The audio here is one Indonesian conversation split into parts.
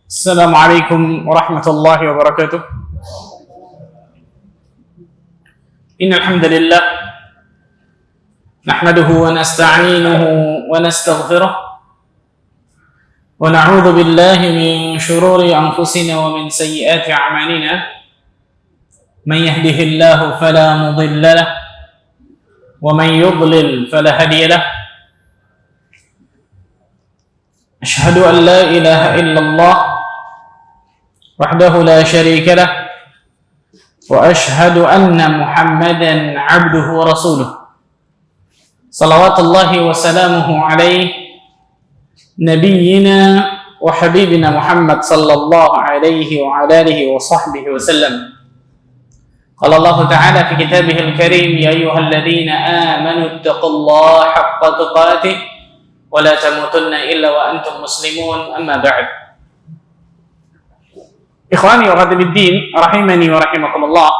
السلام عليكم ورحمة الله وبركاته. إن الحمد لله نحمده ونستعينه ونستغفره ونعوذ بالله من شرور أنفسنا ومن سيئات أعمالنا. من يهده الله فلا مضل له ومن يضلل فلا هادي له. أشهد أن لا إله إلا الله وحده لا شريك له وأشهد أن محمدا عبده ورسوله صلوات الله وسلامه عليه نبينا وحبيبنا محمد صلى الله عليه وعلى آله وصحبه وسلم. قال الله تعالى في كتابه الكريم: يا أيها الذين آمنوا اتقوا الله حق تقاته ولا تموتن إلا وأنتم مسلمون. أما بعد. Ikhwani wa khatibuddin rahimani wa rahimakumullah.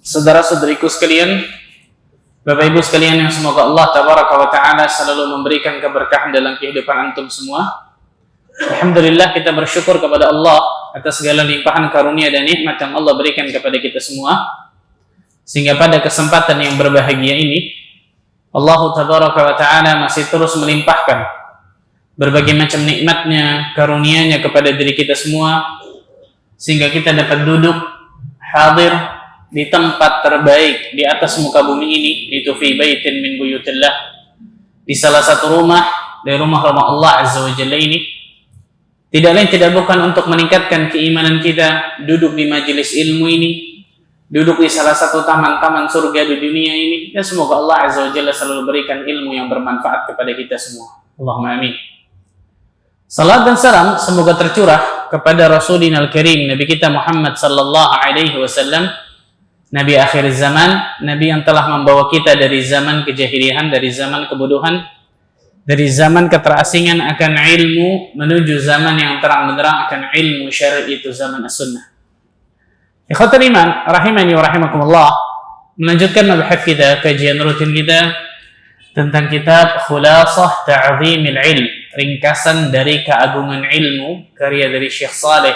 Saudara-saudariku sekalian, Bapak Ibu sekalian yang semoga Allah tabaraka wa taala selalu memberikan keberkahan dalam kehidupan antum semua. Alhamdulillah, kita bersyukur kepada Allah atas segala limpahan karunia dan nikmat yang Allah berikan kepada kita semua, sehingga pada kesempatan yang berbahagia ini Allah tabaraka wa ta'ala masih terus melimpahkan berbagai macam nikmatnya, karunia-Nya kepada diri kita semua, sehingga kita dapat duduk hadir di tempat terbaik di atas muka bumi ini, yaitu fi baitin min buyutillah, di salah satu rumah dari rumah-rumah Allah Azza wa Jalla ini. Tidak lain tidak bukan untuk meningkatkan keimanan kita, duduk di majelis ilmu ini, duduk di salah satu taman-taman surga di dunia ini, dan semoga Allah Azza wa Jalla selalu berikan ilmu yang bermanfaat kepada kita semua. Allahumma amin. Salat dan salam semoga tercurah kepada Rasulina Al-Karim, Nabi kita Muhammad sallallahu alaihi wasallam, Nabi akhir zaman, Nabi yang telah membawa kita dari zaman kejahilian, dari zaman kebodohan, dari zaman keterasingan akan ilmu menuju zaman yang terang benderang akan ilmu syar'i, itu zaman as-sunnah. Ikhwatul iman rahimani wa rahimakumullah, melanjutkan mabahats kita, kajian rutin kita tentang kitab Khulasah Ta'zimil Ilm, ringkasan dari keagungan ilmu, karya dari Syekh Saleh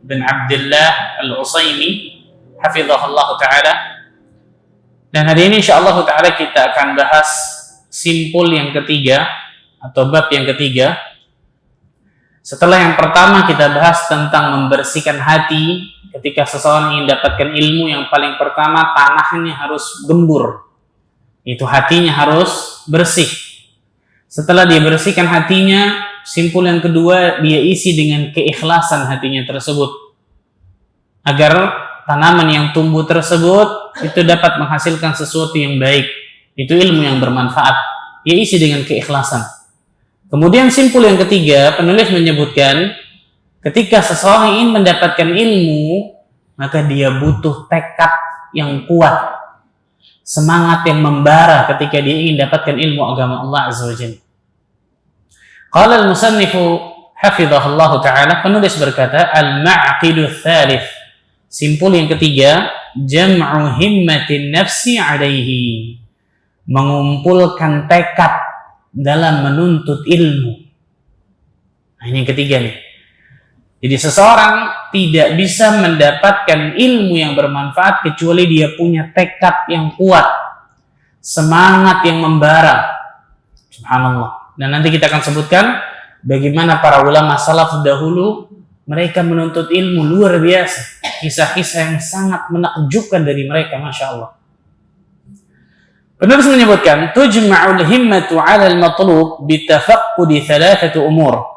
bin Abdullah Al-Utsaimin hafizahullah ta'ala. Dan hari ini insyaallah ta'ala kita akan bahas simpul yang ketiga atau bab yang ketiga. Setelah yang pertama kita bahas tentang membersihkan hati. Ketika seseorang ingin dapatkan ilmu, yang paling pertama tanahnya harus gembur, itu hatinya harus bersih. Setelah dia bersihkan hatinya, simpul yang kedua dia isi dengan keikhlasan hatinya tersebut, agar tanaman yang tumbuh tersebut itu dapat menghasilkan sesuatu yang baik, itu ilmu yang bermanfaat, dia isi dengan keikhlasan. Kemudian simpul yang ketiga, penulis menyebutkan ketika seseorang ingin mendapatkan ilmu, maka dia butuh tekad yang kuat, semangat yang membara ketika dia ingin dapatkan ilmu agama Allah Azza wa Jalla. Qala al-musannifu hafizahullah ta'ala, penulis berkata, al-ma'qidu tsalits, simpul yang ketiga, jam'u himmatin nafsi alaihi, mengumpulkan tekad dalam menuntut ilmu. Nah, ini yang ketiga nih. Jadi seseorang tidak bisa mendapatkan ilmu yang bermanfaat kecuali dia punya tekad yang kuat, semangat yang membara. Subhanallah. Dan nanti kita akan sebutkan bagaimana para ulama salaf dahulu mereka menuntut ilmu luar biasa. Kisah-kisah yang sangat menakjubkan dari mereka, Masya Allah. Penulis menyebutkan, tujma'ul himmatu 'ala al-matlub bitafaqqudi thalathati umur.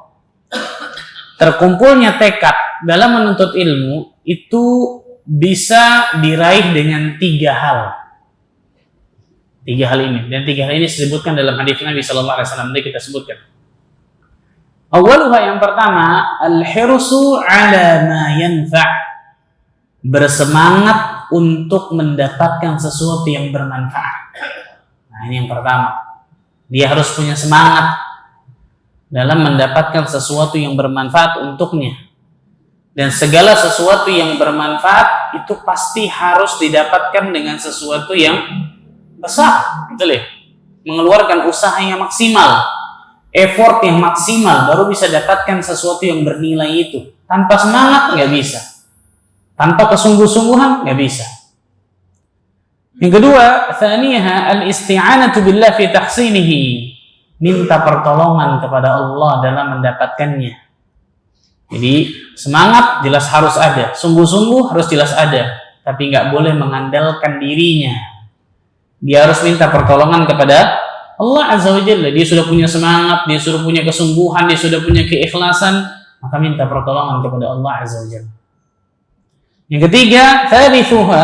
Terkumpulnya tekad dalam menuntut ilmu itu bisa diraih dengan tiga hal. Tiga hal ini, dan tiga hal ini disebutkan dalam hadis Nabi sallallahu alaihi wasallam. Nanti kita sebutkan. Awaluha, yang pertama, al-hirsu 'ala ma yanfa'. Bersemangat untuk mendapatkan sesuatu yang bermanfaat. Nah, ini yang pertama. Dia harus punya semangat dalam mendapatkan sesuatu yang bermanfaat untuknya. Dan segala sesuatu yang bermanfaat itu pasti harus didapatkan dengan sesuatu yang besar, betul ya? Mengeluarkan usaha yang maksimal. effort yang maksimal baru bisa dapatkan sesuatu yang bernilai itu. Tanpa semangat nggak bisa. Tanpa kesungguh-sungguhan nggak bisa. Yang kedua, tsaniha al-isti'anatu billah fi tahsinihi. Minta pertolongan kepada Allah dalam mendapatkannya. Jadi semangat jelas harus ada, sungguh-sungguh harus jelas ada, tapi nggak boleh mengandalkan dirinya. Dia harus minta pertolongan kepada Allah Azza wa Jalla. Dia sudah punya semangat, dia sudah punya kesungguhan, dia sudah punya keikhlasan, maka minta pertolongan kepada Allah Azza wa Jalla. Yang ketiga, thalithuha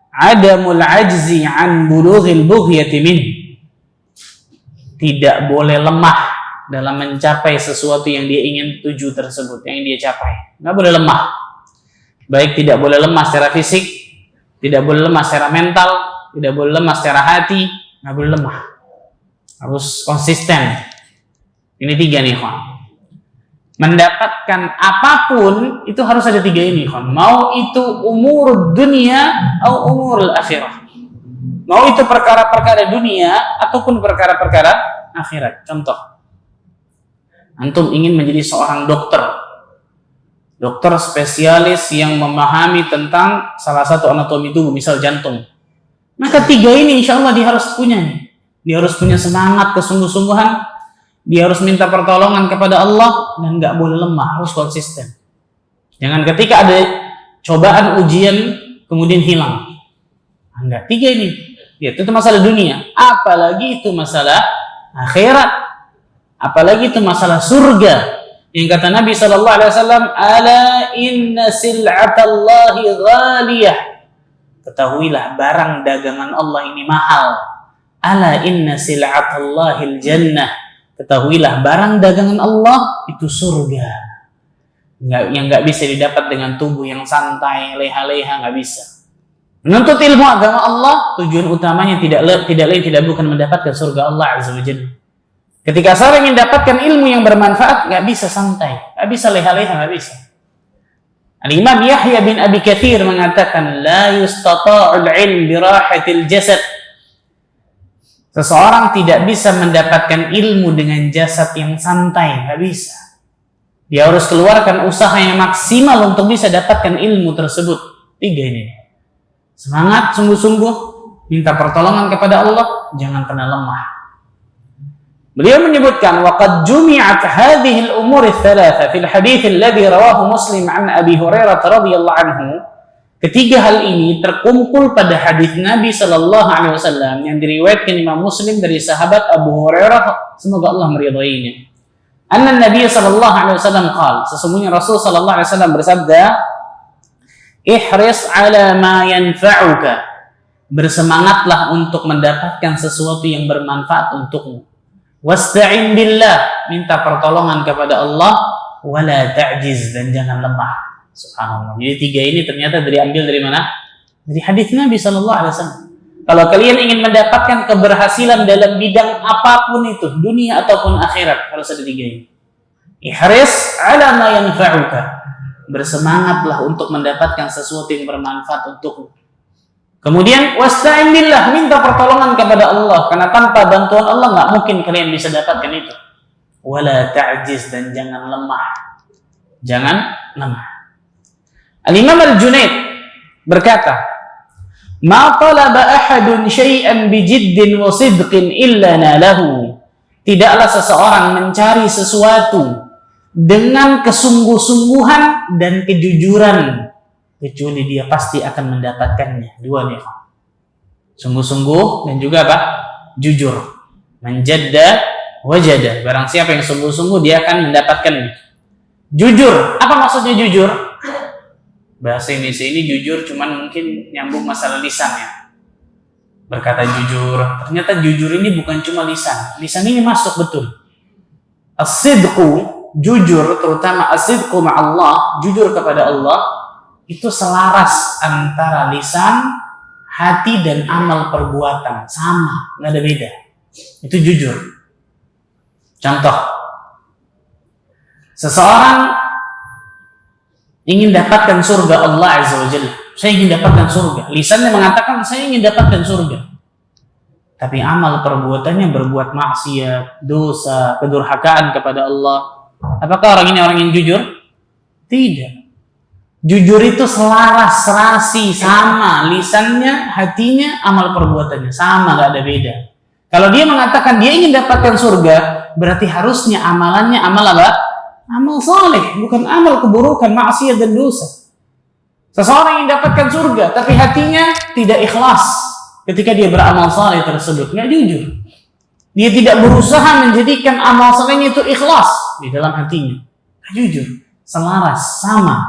adamul ajzi an bulughil bughyati min. Tidak boleh lemah dalam mencapai sesuatu yang dia ingin tuju tersebut, yang dia capai. Nggak boleh lemah. Baik tidak boleh lemah secara fisik, tidak boleh lemah secara mental, tidak boleh lemah secara hati, nggak boleh lemah. Harus konsisten. Ini tiga nih, kawan. Mendapatkan apapun itu harus ada tiga ini, kawan. Mau itu umur dunia atau umur akhirah. Mau itu perkara-perkara dunia ataupun perkara-perkara akhirat. Contoh, antum ingin menjadi seorang dokter spesialis yang memahami tentang salah satu anatomi tubuh, misal jantung. Maka tiga ini insya Allah dia harus punya nih. Dia harus punya semangat, kesungguh-sungguhan. Dia harus minta pertolongan kepada Allah dan nggak boleh lemah, harus konsisten. Jangan ketika ada cobaan ujian kemudian hilang. Enggak, tiga ini. Itu masalah dunia, apalagi itu masalah akhirat, apalagi itu masalah surga. Yang kata Nabi SAW, ala inna sil'atallahi ghaliyah. Ketahuilah barang dagangan Allah ini mahal. Ala inna sil'atallahi jannah. Ketahuilah barang dagangan Allah itu surga. Yang nggak bisa didapat dengan tubuh yang santai, leha-leha, nggak bisa. Menuntut ilmu agama Allah, tujuan utamanya tidak lain tidak bukan mendapatkan surga Allah Azza wa Jalla. Ketika seorang ingin mendapatkan ilmu yang bermanfaat, nggak bisa santai, nggak bisa leha-leha, nggak bisa. Al-Imam Yahya bin Abi Katsir mengatakan, la yustata'ul ilm birahatil jasad. Seseorang tidak bisa mendapatkan ilmu dengan jasad yang santai, nggak bisa. Dia harus keluarkan usaha yang maksimal untuk bisa dapatkan ilmu tersebut. Tiga ini. Semangat, sungguh-sungguh, minta pertolongan kepada Allah, jangan pernah lemah. Beliau menyebutkan, وَقَدْ جُمِعَتْ هَذِهِ الْأُمُورِ الثَّلَاثَةِ فِي الْحَدِيثِ الَّذِي رَوَاهُ مُسْلِمْ عَنْ أَبِي هُرَيْرَةَ رَضِيَ اللَّهُ عَنْهُ. Ketiga hal ini terkumpul pada hadis Nabi SAW yang diriwayatkan Imam Muslim dari sahabat Abu Hurairah, semoga Allah meridainya. Anna Nabi SAW qala, sesungguhnya Rasul SAW bersabda, ihris ala ma yanfa'uka. Bersemangatlah untuk mendapatkan sesuatu yang bermanfaat untukmu. Wasta'in billah, minta pertolongan kepada Allah, wala ta'jiz, dan jangan lemah. Subhanallah. Jadi tiga ini ternyata diambil dari mana? Dari hadis Nabi SAW. Kalau kalian ingin mendapatkan keberhasilan dalam bidang apapun itu, dunia ataupun akhirat, harus ada tiga ini. Ihris ala ma yanfa'uka. Bersemangatlah untuk mendapatkan sesuatu yang bermanfaat untukmu. Kemudian wasta'in billah, minta pertolongan kepada Allah, karena tanpa bantuan Allah nggak mungkin kalian bisa dapatkan itu. Wala ta'jiz, dan jangan lemah. Jangan lemah. Al-Imam Al-Junaid berkata, "Ma talaba ahadun syai'an bijiddin wa sidqin illa nalahu." Tidaklah seseorang mencari sesuatu dengan kesungguh-sungguhan dan kejujuran kecuali dia pasti akan mendapatkannya. Dua nih, sungguh-sungguh dan juga apa? Jujur. Manjadda wajada. Barang siapa yang sungguh-sungguh dia akan mendapatkannya. Jujur. Apa maksudnya jujur? Bahasa Indonesia ini jujur cuman mungkin nyambung masalah lisannya. Berkata jujur. Ternyata jujur ini bukan cuma lisan. Lisan ini masuk betul. As-sidqu, jujur, terutama as-sidqu ma'allah, jujur kepada Allah, itu selaras antara lisan, hati, dan amal perbuatan. Sama, nggak ada beda. Itu jujur. Contoh, seseorang ingin dapatkan surga Allah Azza wa Jalla. Saya ingin dapatkan surga. Lisannya mengatakan saya ingin dapatkan surga. tapi amal perbuatannya berbuat maksiat, dosa, kedurhakaan kepada Allah. Apakah orang ini orang yang jujur? Tidak. Jujur itu selaras, serasi, sama. Lisannya, hatinya, amal perbuatannya. Sama, gak ada beda. Kalau dia mengatakan dia ingin dapatkan surga, berarti harusnya amalannya amal apa? Amal saleh, bukan amal keburukan, maksiat dan dosa. Seseorang yang dapatkan surga, tapi hatinya tidak ikhlas ketika dia beramal saleh tersebut, nggak jujur. Dia tidak berusaha menjadikan amal salehnya itu ikhlas di dalam hatinya. Nggak jujur, selaras, sama,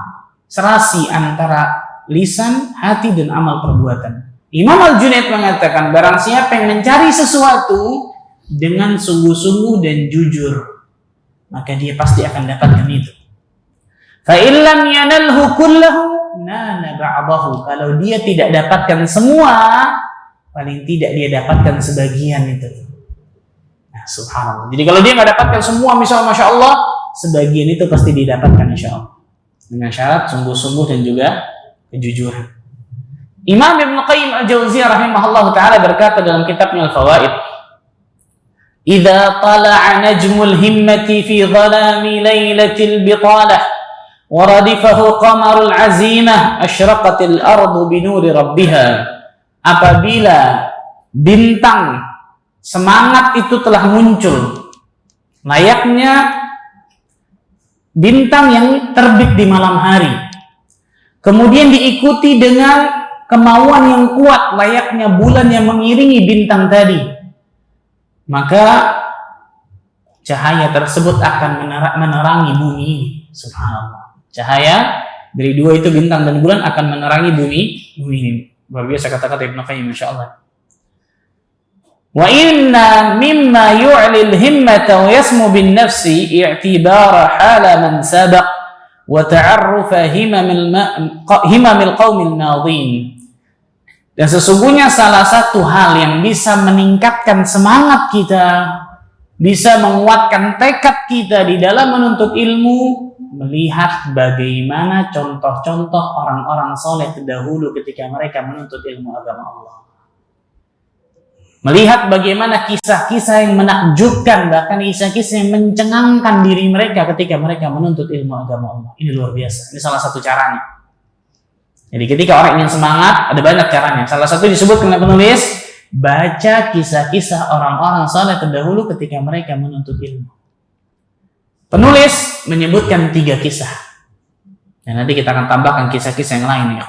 serasi antara lisan, hati, dan amal perbuatan. Imam Al-Junaid mengatakan, barang siapa yang mencari sesuatu dengan sungguh-sungguh dan jujur, maka dia pasti akan dapatkan itu. Fa illam yanalhu kullahu nana ba'dahu. Kalau dia tidak dapatkan semua, paling tidak dia dapatkan sebagian itu. Nah, subhanallah. Jadi kalau dia nggak dapatkan semua, misal masya Allah, sebagian itu pasti didapatkan insya Allah. Dengan syarat sungguh-sungguh dan juga kejujuran. Imam Ibn Qayyim Al-Jauziyah rahimahullah ta'ala berkata dalam kitabnya Al-Fawaid, "Idza tala'a najmul himmati fi dhalami lailatil bitalah wa radifahu qamarul azimah asyraqatil ardu binuri rabbiha." Apabila bintang semangat itu telah muncul, layaknya bintang yang terbit di malam hari, kemudian diikuti dengan kemauan yang kuat layaknya bulan yang mengiringi bintang tadi, maka cahaya tersebut akan menerangi bumi ini. Subhanallah. Cahaya dari dua itu, bintang dan bulan, akan menerangi bumi ini. Luar biasa kata-kata Ibnu Qayyim, insyaallah. Wa inna mimma yu'li al-himmata wa yasmu bin nafsi i'tibara hala man sabaq wa ta'arrufa himamil qaumil madhin. Dan sesungguhnya salah satu hal yang bisa meningkatkan semangat kita, bisa menguatkan tekad kita di dalam menuntut ilmu, melihat bagaimana contoh-contoh orang-orang soleh terdahulu ketika mereka menuntut ilmu agama Allah. Melihat bagaimana kisah-kisah yang menakjubkan, bahkan kisah-kisah yang mencengangkan diri mereka ketika mereka menuntut ilmu agama Allah. Ini luar biasa. Ini salah satu caranya. Jadi ketika orang ingin semangat, ada banyak caranya. Salah satu disebut oleh penulis, baca kisah-kisah orang-orang saleh terdahulu ketika mereka menuntut ilmu. Penulis menyebutkan 3 kisah. Dan nanti kita akan tambahkan kisah-kisah yang lain. Ya.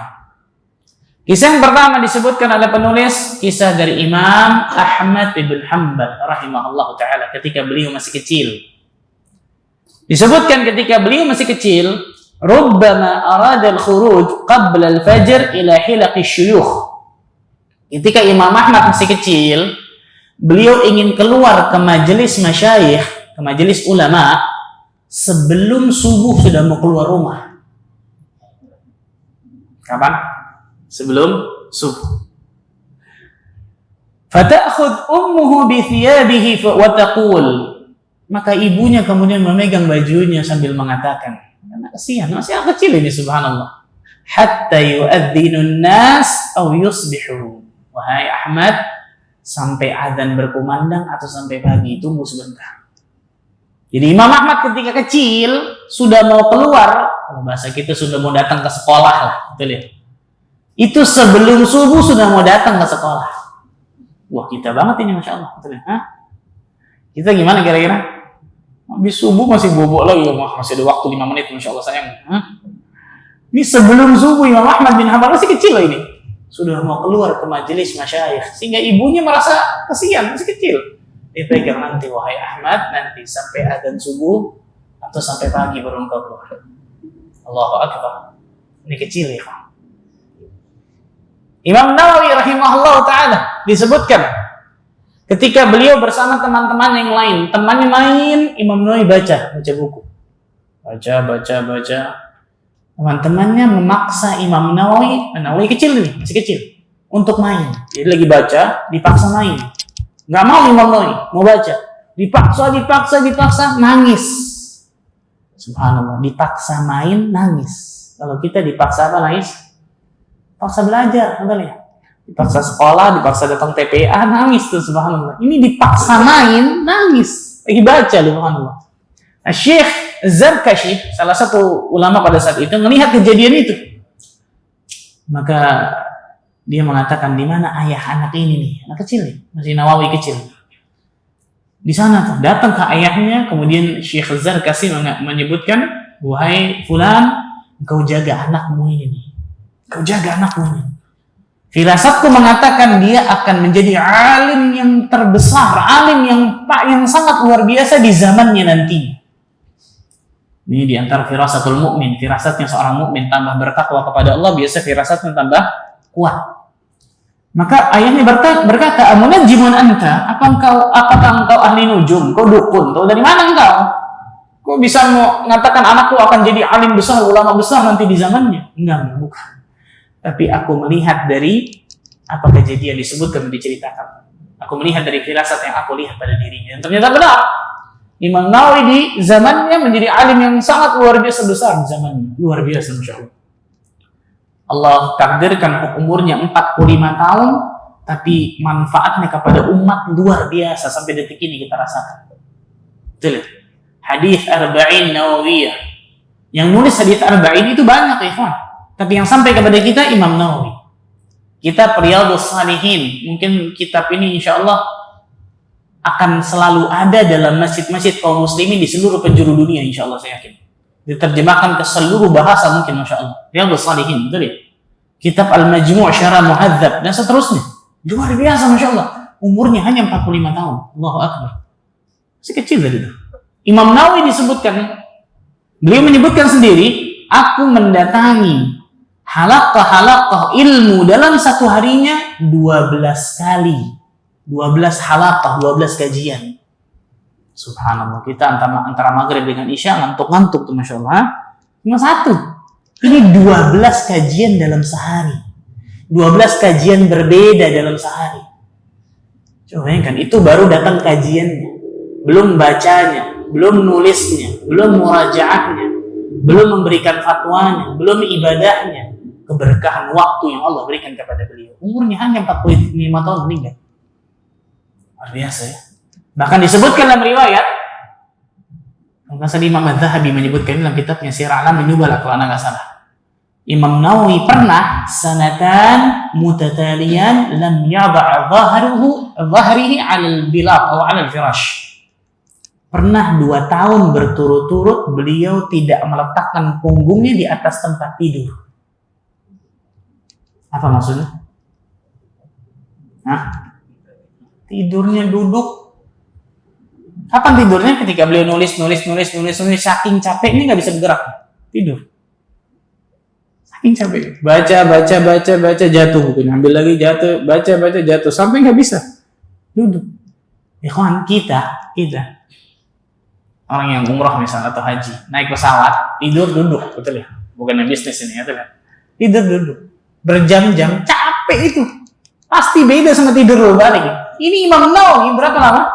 Kisah yang pertama disebutkan oleh penulis, kisah dari Imam Ahmad ibn Hanbal rahimahullah ta'ala ketika beliau masih kecil. Disebutkan ketika beliau masih kecil, rubbama arada al-khuruj qabla al-fajr ila hilaqi syuyukh. Ketika Imam Ahmad masih kecil, beliau ingin keluar ke majelis masyayikh, ke majelis ulama, sebelum subuh sudah mau keluar rumah. Kapan? Sebelum subuh. Fata'khudh ummuhu bi thiyabihi wa taqul. Maka ibunya kemudian memegang bajunya sambil mengatakan, karena kasihan, masih anak kecil ini, subhanallah. Hatta yu'adhdhinun nas aw yusbihu. Wahai Ahmad, sampai adzan berkumandang atau sampai pagi, tunggu sebentar. Jadi Imam Ahmad ketika kecil sudah mau keluar, kalau bahasa kita sudah mau datang ke sekolah lah, betul ya. Itu sebelum subuh sudah mau datang ke sekolah. Wah, kita banget ini, masya Allah, betul ya. Hah? Kita gimana kira-kira? Habis subuh masih bobok lagi, masih ada waktu 5 menit, masya Allah sayang. Hah? Ini sebelum subuh Imam Ahmad bin Hanbal masih kecil loh ini, sudah mau keluar ke majelis masyayikh, sehingga ibunya merasa kasihan, masih kecil. Dia pegang, nanti wahai Ahmad, nanti sampai adzan subuh atau sampai pagi baru engkau keluar. Allahu Akbar. Ini kecil ya. Imam Nawawi rahimahullah ta'ala disebutkan ketika beliau bersama teman-teman yang lain, temannya main, Imam Nawawi baca buku. Baca. Teman-temannya memaksa Imam Nawawi kecil nih, masih kecil, untuk main. Jadi lagi baca, dipaksa main. Nggak mau Imam Nawawi, mau baca. Dipaksa, nangis. Subhanallah, dipaksa main, nangis. Kalau kita dipaksa apa nangis? Paksa belajar, betul ya? Dipaksa sekolah, dipaksa datang TPA, nangis tuh subhanallah. Ini dipaksa main, nangis. Lagi baca subhanallah. Nah, Syekh Zarkashi, salah satu ulama pada saat itu, melihat kejadian itu. Maka dia mengatakan, di mana ayah anak ini nih? Anak kecil nih, masih Nawawi kecil. Di sana tuh, datang ke ayahnya, kemudian Syekh Zarkashi menyebutkan, wahai fulan, engkau jaga anakmu ini nih. Engkau jaga anakmu ini. Firasatku mengatakan dia akan menjadi alim yang terbesar, alim yang sangat luar biasa di zamannya nanti. Ini di antara firasatul mukmin, firasatnya seorang mukmin tambah bertakwa kepada Allah, biasa firasatnya tambah kuat. Maka ayahnya berkata, "Amunajjimun anta? Apakah engkau ahli nujum? Kau dukun? Kau dari mana engkau? Kau bisa mengatakan anakku akan jadi alim besar, ulama besar nanti di zamannya?" Enggak, bukan. Tapi aku melihat dari apa kejadian disebutkan, diceritakan. Aku melihat dari firasat yang aku lihat pada dirinya. Dan ternyata benar. Imam Nawawi di zamannya menjadi alim yang sangat luar biasa besar di zamannya. Luar biasa, Masya Allah. Allah takdirkan umurnya 45 tahun, tapi manfaatnya kepada umat luar biasa sampai detik ini kita rasakan. Betul. Hadis Arba'in Nawawiyah. Yang nulis hadis Arba'in itu banyak, ikhwan. Tapi yang sampai kepada kita Imam Nawawi. Kitab Riyadhus Shalihin, mungkin kitab ini insya Allah akan selalu ada dalam masjid-masjid kaum muslimin di seluruh penjuru dunia, insya Allah saya yakin. Diterjemahkan ke seluruh bahasa mungkin, masya Allah. Riyadhus Shalihin, betul ya? Kitab Al-Majmu' Syarah Muhadzab dan seterusnya. Luar biasa, masya Allah. Umurnya hanya 45 tahun. Allahu Akbar. Masih kecil tadi itu. Imam Nawawi disebutkan, beliau menyebutkan sendiri, aku mendatangi halaqah ilmu dalam satu harinya 12 kali. 12 halaqah, 12 kajian. Subhanallah, kita antara maghrib dengan isya ngantuk-ngantuk tuh, masya Allah. Cuma satu. Ini 12 kajian dalam sehari. 12 kajian berbeda dalam sehari. Coba bayangkan, itu baru datang kajiannya. Belum bacanya, belum nulisnya, belum murajaahnya, belum memberikan fatwanya, belum ibadahnya. Keberkahan waktu yang Allah berikan kepada beliau. Umurnya hanya 45 tahun meninggal. Luar biasa ya. Bahkan disebutkan dalam riwayat, Imam Az-Zahabi menyebutkan dalam kitabnya Sirah A'lamin Nubala, kalau anda nggak salah. Imam Nawawi pernah sanatan mutataliyan lam yada' dhahrihi 'ala al-bilad atau 'ala al-firash. Pernah 2 tahun berturut-turut beliau tidak meletakkan punggungnya di atas tempat tidur. Apa maksudnya? Tidurnya duduk. Kapan tidurnya? Ketika beliau nulis, saking capeknya nggak bisa bergerak. Tidur. Saking capek. Baca, jatuh bukunya. Ambil lagi, jatuh, baca, jatuh. Sampai nggak bisa. Duduk. Ikhwan, kita. Orang yang umrah misalnya atau haji. Naik pesawat, tidur, duduk. Betul ya? Bukan yang bisnis ini, ya. Tidur, duduk. Berjam-jam, capek itu. Pasti beda sama tidur lo balik. Ini Imam Nawawi berapa lama?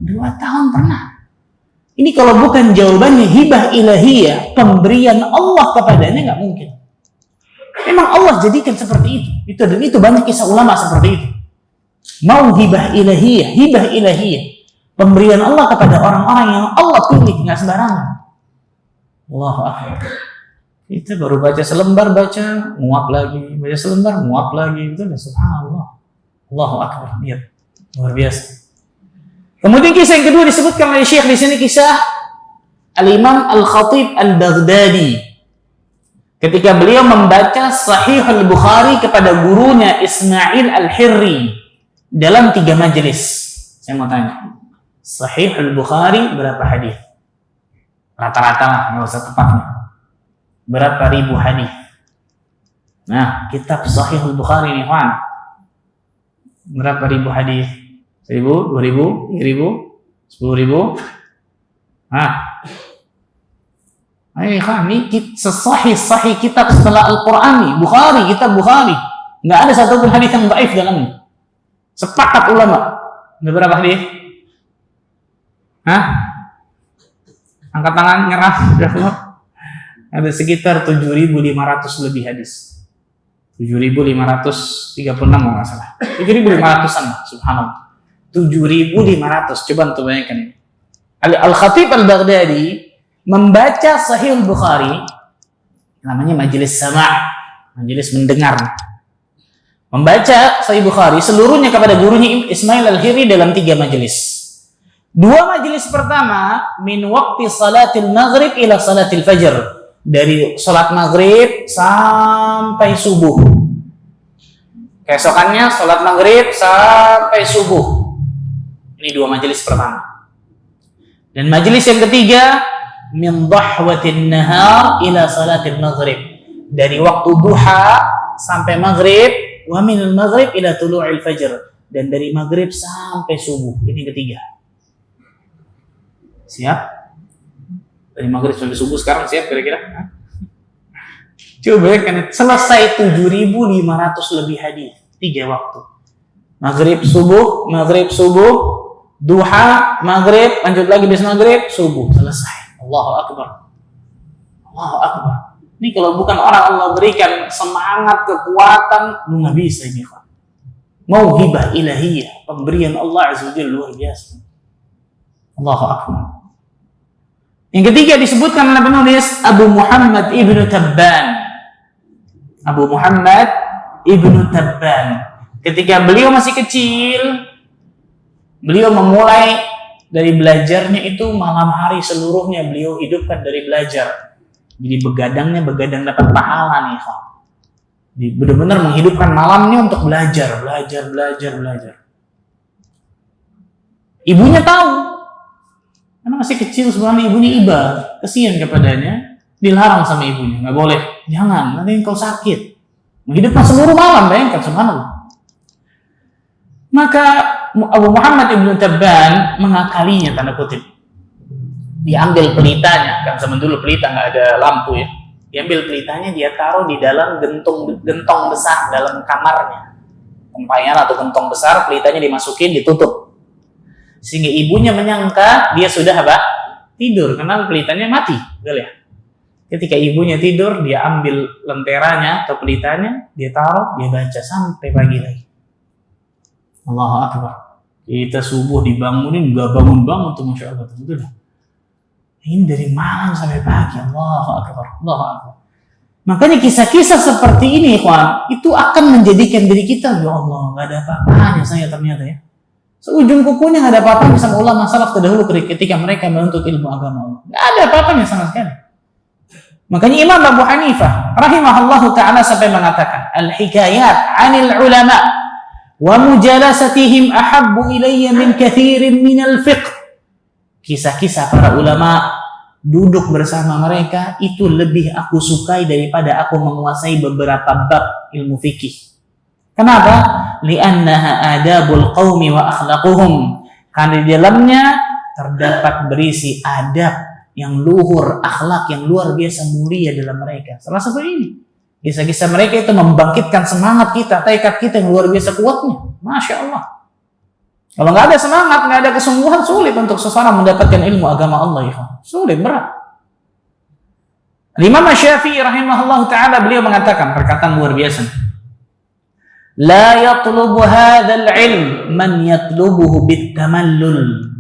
2 tahun pernah. Ini kalau bukan jawabannya hibah ilahiyah, pemberian Allah kepadanya, nggak mungkin. Memang Allah jadikan seperti itu. Dan itu banyak kisah ulama seperti itu. Mau hibah ilahiyah, pemberian Allah kepada orang-orang yang Allah pilih, nggak sembarangan. Allahu Akbar. Kita baru baca selembar, muak lagi, baca selembar, muak lagi, itu dah subhanallah. Allahu Akbar. Lihat, luar biasa. Kemudian kisah yang kedua disebutkan oleh Syekh di sini, kisah Al-Imam Al-Khatib Al-Baghdadi. Ketika beliau membaca Sahih Al-Bukhari kepada gurunya Ismail Al-Hirri dalam 3 majelis. Saya mau tanya, Sahih Al-Bukhari berapa hadis? Rata-rata lah, nggak usah tepatnya. Berapa ribu hadis? Nah, kitab Sahih Al-Bukhari nih, Juan. Berapa ribu hadis? 1000, 2000, 3000, 10.000? Ayo kan, ini sahih kitab setelah Al-Quran nih, Bukhari, kitab Bukhari. Nggak ada satupun hadis yang dhaif dalamnya. Sepakat ulama. Ada berapa hadis? Angkat tangan, nyerah. Ada sekitar 7.500 lebih hadis. 7.536 kalau nggak salah. 7.500-an lah, subhanallah. 7.500. Coba untuk bayangkan. Al-Khatib Al-Baghdadi membaca Sahih Bukhari, namanya majelis sama', majelis mendengar. Membaca Sahih Bukhari seluruhnya kepada gurunya Ismail Al-Hiri dalam 3 majelis. 2 majelis pertama min waqti salatil maghrib ila salatil fajr, dari salat maghrib sampai subuh. Keesokannya salat maghrib sampai subuh. Ini 2 majelis pertama. Dan majelis yang ketiga min dhahwatin nahar ila salatil maghrib, dari waktu duha sampai maghrib, wa min al-maghrib ila tulu'il fajr, dan dari maghrib sampai subuh. Ini ketiga. Siap? Dari maghrib sampai subuh sekarang siap kira-kira? Coba ya, kan selesai 7.500 lebih hadis, 3 waktu. Maghrib subuh, duha, maghrib, lanjut lagi bis maghrib, subuh, selesai. Allahu Akbar. Allahu Akbar. Ini kalau bukan orang Allah berikan semangat, kekuatan, lu nggak bisa ini, Pak. Mauhibah ilahiyah, pemberian Allah Azza wa Jalla luar biasa. Allahu Akbar. Yang ketiga disebutkan oleh penulis Abu Muhammad Ibnu Tabban. Abu Muhammad Ibnu Tabban. Ketika beliau masih kecil, beliau memulai dari belajarnya itu malam hari seluruhnya beliau hidupkan dari belajar. Jadi begadang dapat pahala nih, Pak. Benar-benar menghidupkan malamnya untuk belajar. Ibunya tahu. Karena masih kecil sebenarnya, ibunya iba, kasihan kepadanya, dilarang sama ibunya, nggak boleh, jangan, nanti engkau sakit. Menghidupkan seluruh malam, bayangkan, subhanallah. Maka Abu Muhammad Ibnu Tabban mengakalinya, tanda kutip. Diambil pelitanya, kan zaman dulu pelita nggak ada lampu ya. Diambil pelitanya, dia taruh di dalam gentong besar dalam kamarnya. Tempayan atau gentong besar, pelitanya dimasukin, ditutup. Sehingga ibunya menyangka dia sudah apa? Tidur, karena pelitanya mati. Betul ya? Ketika ibunya tidur, dia ambil lenteranya atau pelitanya, dia taruh, dia baca sampai pagi lagi. Allahu Akbar. Kita subuh dibangunin, gak bangun-bangun tuh, Masya Allah. Betul ya? Ini dari malam sampai pagi. Allahu Akbar. Allahu Akbar. Makanya kisah-kisah seperti ini, ikhwan, itu akan menjadikan diri kita, ya Allah, gak ada apa-apanya saya ternyata ya. Seujung kukunya nggak ada apa-apanya sama ulama salaf terdahulu ketika mereka menuntut ilmu agama Allah. Nggak ada apa-apanya sama sekali. Makanya Imam Abu Hanifah rahimahullahu ta'ala sampai mengatakan, al-hikayat 'anil ulama wa mujalasatihim ahabbu ilayya min kathirin min al-fiqh. Kisah-kisah para ulama, duduk bersama mereka itu lebih aku sukai daripada aku menguasai beberapa bab ilmu fikih. Kenapa? Li'annaha adabul qaumi wa akhlaquhum. Karena di dalamnya terdapat berisi adab yang luhur, akhlak yang luar biasa mulia dalam mereka. Salah satu ini. Kisah-kisah mereka itu membangkitkan semangat kita, tekad kita yang luar biasa kuatnya. Masya Allah. Kalau nggak ada semangat, nggak ada kesungguhan, sulit untuk seseorang mendapatkan ilmu agama Allah. Ya. Sulit, berat. Imam Syafi'i rahimahullah ta'ala beliau mengatakan perkataan luar biasa. La yatlubu hadzal ilm man yatlubuhu bitamallul.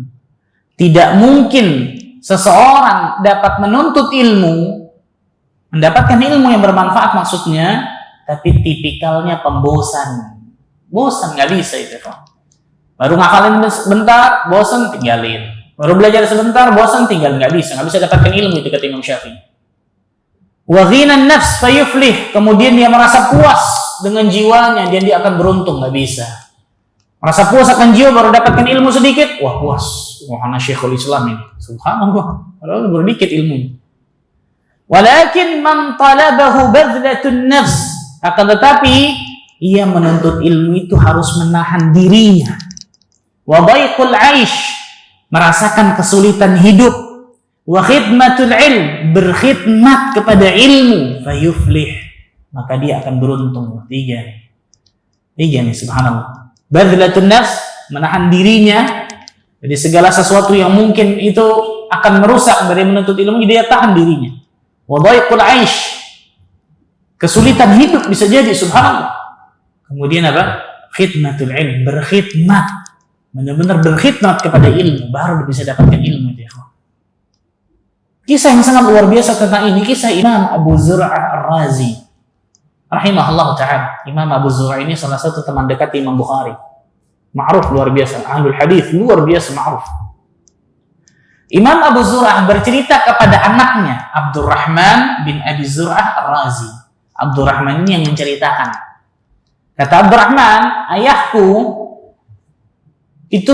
Tidak mungkin seseorang dapat menuntut ilmu, mendapatkan ilmu yang bermanfaat maksudnya, tapi tipikalnya pembosan. Bosan, nggak bisa itu. Baru ngafalin sebentar, bosan, tinggalin. Baru belajar sebentar, bosan, tinggal, nggak bisa dapatkan ilmu itu kata Imam Syafi'i. Wa ghinan nafs fayuflih, kemudian dia merasa puas dengan jiwanya, dia akan beruntung, nggak bisa. Merasa puas akan jiwa baru dapatkan ilmu sedikit, wah puas, wah anak Syekhul Islam ini, subhanallah, padahal baru dikit ilmunya. Walakin man talabahu badlatun nafs, akan tetapi ia menuntut ilmu itu harus menahan dirinya. Wa dhaiqul aish, merasakan kesulitan hidup. Wa khidmatul ilm, berkhidmat kepada ilmu, fayuflih, maka dia akan beruntung. Tiga nih, subhanallah. Badlatun nafs, menahan dirinya dari segala sesuatu yang mungkin itu akan merusak dari menuntut ilmu, dia tahan dirinya. Wa dhaiqul aish, kesulitan hidup bisa jadi, subhanallah. Kemudian apa? Khidmatul ilm, berkhidmat, benar-benar berkhidmat kepada ilmu, baru bisa dapatkan ilmu itu. Kisah yang sangat luar biasa tentang ini, kisah Imam Abu Zur'ah Ar-Razi rahimahullah ta'ala. Imam Abu Zur'ah ini salah satu teman dekat Imam Bukhari, ma'ruf luar biasa, ahlul hadis luar biasa ma'ruf. Imam Abu Zur'ah bercerita kepada anaknya Abdurrahman bin Abi Zur'ah Ar-Razi. Abdurrahman ini yang menceritakan. Kata Abdurrahman, ayahku itu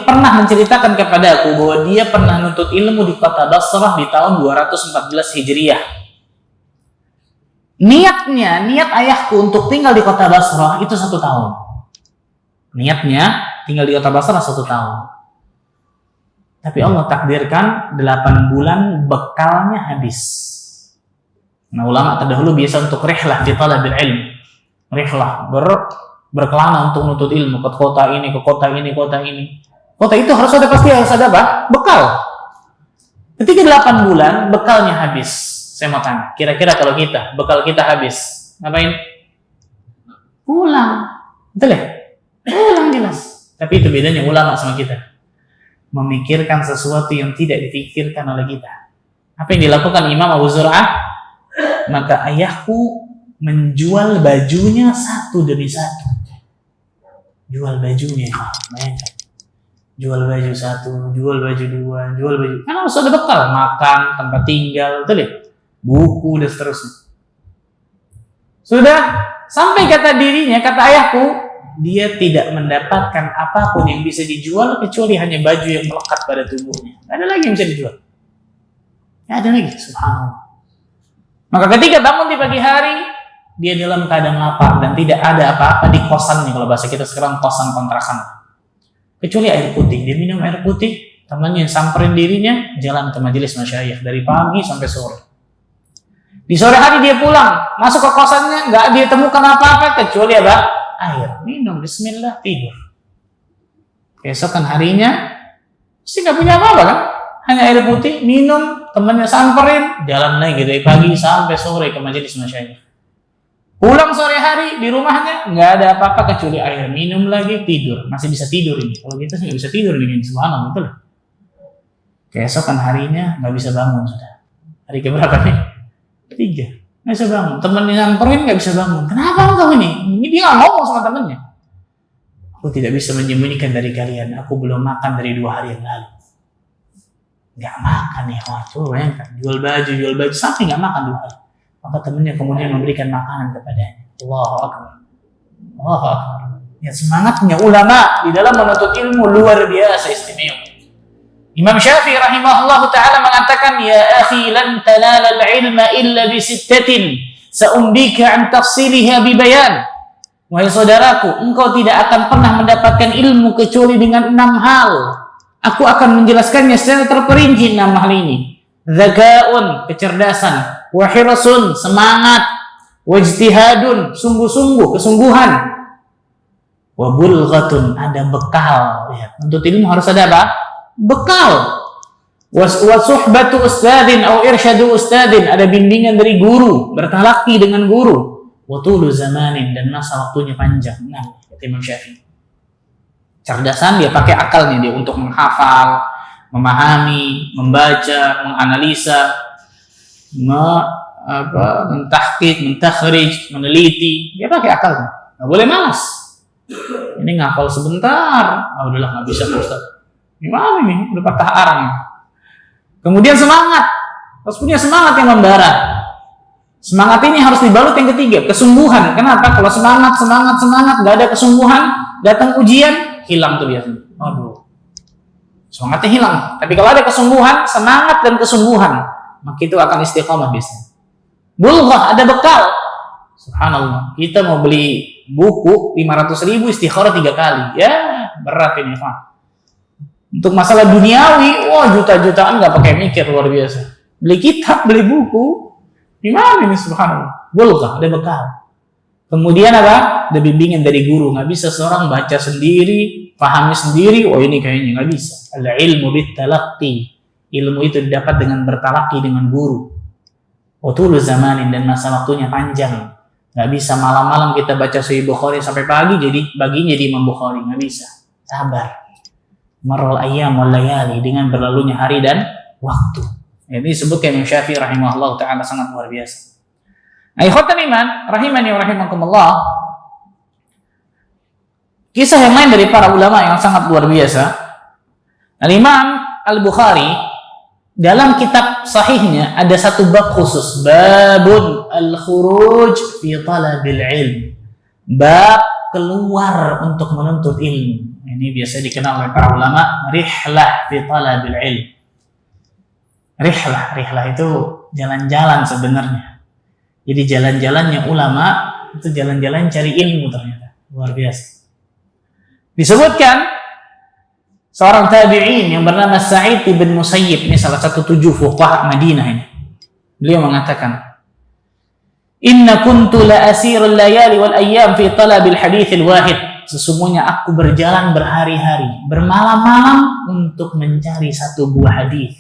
pernah menceritakan kepadaku bahwa dia pernah menuntut ilmu di kota Basrah di tahun 214 Hijriah. Niat ayahku untuk tinggal di kota Basrah itu 1 tahun. Niatnya tinggal di kota Basrah 1 tahun. Tapi Allah takdirkan 8 bulan bekalnya habis. Nah, ulama terdahulu biasa untuk rihlah di talabil ilm. Rihlah, berkelana untuk menuntut ilmu ke kota ini, ke kota ini, kota ini. Kota itu harus ada apa? Bekal. Ketika 8 bulan bekalnya habis. Saya mau tanya, kira-kira kalau bekal kita habis, ngapain? Pulang. Betul ya? Pulang jelas. Tapi itu bedanya ulama sama kita. Memikirkan sesuatu yang tidak dipikirkan oleh kita. Apa yang dilakukan Imam Abu Zur'ah? Maka ayahku menjual bajunya satu demi satu. Jual bajunya, bayangkan. Jual baju satu, jual baju dua, jual baju. Kan harus ada bekal, makan, tempat tinggal, betul ya? Buku dan seterusnya. Sudah sampai kata ayahku, dia tidak mendapatkan apapun yang bisa dijual kecuali hanya baju yang melekat pada tubuhnya. Tidak ada lagi yang bisa dijual. Tidak ada lagi, subhanallah. Maka ketika bangun di pagi hari, dia dalam keadaan lapar dan tidak ada apa-apa di kosannya, kalau bahasa kita sekarang kosan kontrakan. Kecuali air putih. Dia minum air putih, temannya samperin dirinya, jalan ke majelis masyayikh dari pagi sampai sore. Di sore hari dia pulang, masuk ke kosannya, nggak dia temukan apa-apa kecuali apa? Air. Minum, bismillah, tidur. Keesokan harinya, pasti nggak punya apa-apa kan? Hanya air putih, minum, temannya samperin, jalan lagi dari pagi sampai sore ke majelis masyayikh. Pulang sore hari di rumahnya nggak ada apa-apa kecuali air, minum lagi, tidur. Masih bisa tidur ini. Kalau kita sih nggak bisa tidur ini, subhanallah, betul. Keesokan harinya nggak bisa bangun sudah. Hari keberapa nih? 3. Nggak bisa bangun. Temennya nyamperin nggak bisa bangun. Kenapa engkau ini? Ini dia nggak ngomong sama temennya. Aku tidak bisa menyembunyikan dari kalian. Aku belum makan dari 2 hari yang lalu. Nggak makan ya, wah tuh bayangkan. Jual baju sampai nggak makan 2 hari. Maka temannya kemudian memberikan makanan kepadanya. Allahu Akbar. Allahu Akbar. Ya, semangatnya ulama di dalam menuntut ilmu luar biasa istimewa. Imam Syafi'i rahimahullah ta'ala mengatakan, ya akhi lan tanala al-ilma illa bi 6 sa'umbika an tafsiliha bi bayan. Wahai saudaraku, engkau tidak akan pernah mendapatkan ilmu kecuali dengan 6 hal. Aku akan menjelaskannya secara terperinci 6 hal ini. Zaka'un, kecerdasan, wa hirasun, semangat, wajtihadun, sungguh-sungguh, kesungguhan, wa bulghatun, ada bekal. Lihat, untuk ilmu harus ada apa? Bekal. Wa suhbatu ustadin atau irsyadu ustadin, ada bimbingan dari guru, bertalaki dengan guru. Wa tulu zamanin, dan masa waktunya panjang. Nah, kata Imam Syafi'i. Cerdasan dia pakai akalnya dia untuk menghafal, memahami, membaca, menganalisa, mentahqiq, mentakhrij, meneliti. Dia pakai akalnya. Nggak boleh malas. Ini ngafal sebentar, udahlah nggak bisa Ustaz. Gimana ini? Udah patah arang. Kemudian semangat. Harus punya semangat yang membara. Semangat ini harus dibalut yang ketiga, kesungguhan. Kenapa? Kalau semangat, nggak ada kesungguhan, datang ujian, hilang tuh biasanya. Aduh. Semangatnya hilang. Tapi kalau ada kesungguhan, semangat dan kesungguhan, maka itu akan istiqamah biasanya. Bulghah, ada bekal. Subhanallah. Kita mau beli buku 500.000 istikharah 3 kali. Ya, berat ini, Pak. Untuk masalah duniawi, wah juta-jutaan nggak pakai mikir, luar biasa. Beli kitab, beli buku, gimana ini subhanallah? Bulghah, ada bekal. Kemudian apa? Ada bimbingan dari guru. Nggak bisa seorang baca sendiri, pahami sendiri. Oh ini kayaknya nggak bisa. Al ilmu bit talaqqi. Ilmu itu didapat dengan bertalaki dengan guru. Utul zamanin, dan masa waktunya panjang. Nggak bisa malam-malam kita baca Sahih Bukhari sampai pagi jadi baginya di Imam Bukhari, nggak bisa. Sabar. Marul ayyam wal layali, dengan berlalunya hari dan waktu. Ini disebutkan Imam Syafi'i rahimahullah taala sangat luar biasa. Nah, ikhwatan iman rahimani wa rahimakumullah. Kisah yang lain dari para ulama yang sangat luar biasa. Al-Imam Al-Bukhari dalam kitab sahihnya ada satu bab khusus, babun al-khuruj fi talabil ilm, bab keluar untuk menuntut ilmu. Ini biasa dikenal oleh para ulama rihlah fi talabil ilm. Rihlah itu jalan-jalan sebenarnya. Jadi jalan-jalannya ulama itu jalan-jalan cari ilmu, ternyata luar biasa. Disebutkan seorang tabi'in yang bernama Sa'id bin Musayyib, ini salah satu 7 fuqaha Madinah ini. Beliau mengatakan, "Inna kuntu la asirul layali wal ayyam fi talabil haditsil wahid." Sesungguhnya aku berjalan berhari-hari, bermalam-malam untuk mencari satu buah hadis.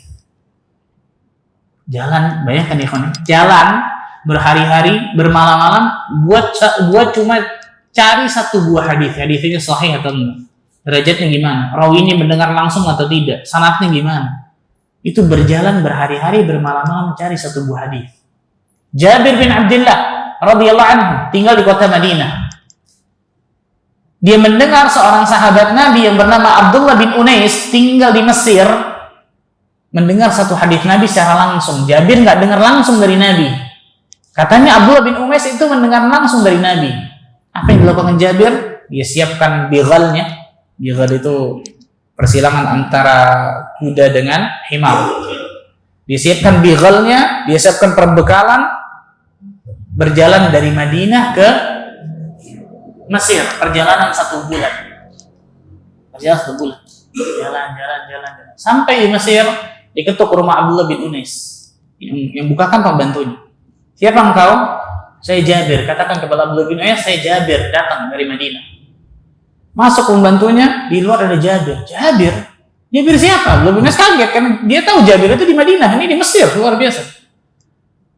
Jalan, bayangkan ikhwan, jalan berhari-hari, bermalam-malam buat cuma cari satu buah hadis. Hadisnya sahih atau enggak? Derajatnya gimana? Rawinya mendengar langsung atau tidak? Sanadnya gimana? Itu berjalan berhari-hari, bermalam-malam mencari satu buah hadis. Jabir bin Abdullah radhiyallahu anhu tinggal di kota Madinah. Dia mendengar seorang sahabat Nabi yang bernama Abdullah bin Unais tinggal di Mesir mendengar satu hadis Nabi secara langsung. Jabir nggak dengar langsung dari Nabi. Katanya Abdullah bin Unais itu mendengar langsung dari Nabi. Apa yang dilakukan Jabir? Dia siapkan bighalnya. Bighal itu persilangan antara kuda dengan himar. Disiapkan bighalnya, dia siapkan perbekalan, berjalan dari Madinah ke Mesir, perjalanan 1 bulan. Perjalanan 1 bulan. Jalan. Sampai di Mesir, diketuk rumah Abdullah bin Unais. Yang bukakan pembantunya. Siapa engkau? Saya Jabir. Katakan kepada Abdullah bin Unais, saya Jabir, datang dari Madinah. Masuk pembantunya, di luar ada Jabir. Jabir siapa? Belum benar kaget karena dia tahu Jabir itu di Madinah, ini di Mesir, luar biasa.